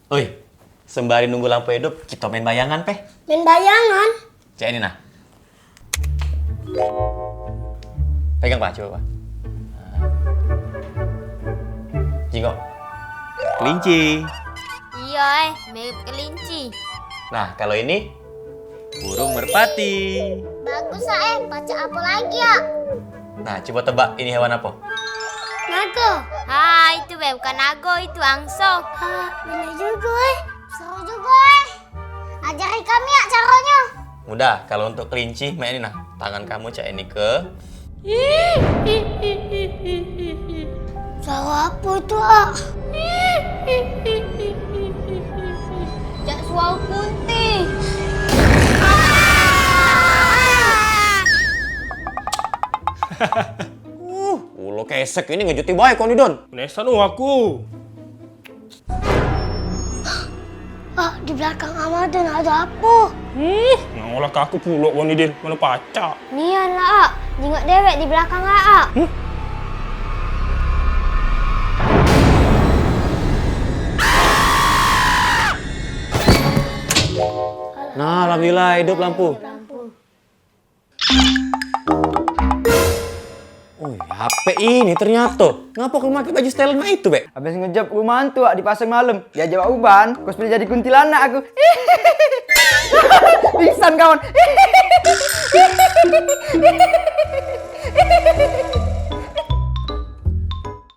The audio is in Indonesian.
Oi, sembari nunggu lampu hidup, kita main bayangan, Peh. Main bayangan? Cek ini, nah. Pegang, Pak. Coba, Pak. Jingok. Kelinci. Iya, mirip kelinci. Nah, kalau ini burung merpati. Bagus, baca apa lagi ya? Nah, coba tebak ini hewan apa? Naga. Itu bukan nago, itu angso. Bener juga, Seru juga, Ajari kami ya caranya. Mudah, kalau untuk kelinci, main ini, nah. Tangan kamu cek ini ke... Suara apa itu, Jak suara kunti. Ulo kesek ini ngejuti baik kau nih, Don. Nesa nu aku. Di belakang Ramadan ada apa? Ngolah ke aku pulok kau ni, Din. Mana pacak. Nian lah, jengok dewek di belakang lah. Nah, alhamdulillah hidup lampu. Oh, HP ini ternyata. Ngapa kau pakai baju setelan itu, Be? Habis ngejob rumah hantu di pasar malam. Dia jawab uban, cosplay jadi kuntilanak aku. Pingsan kawan.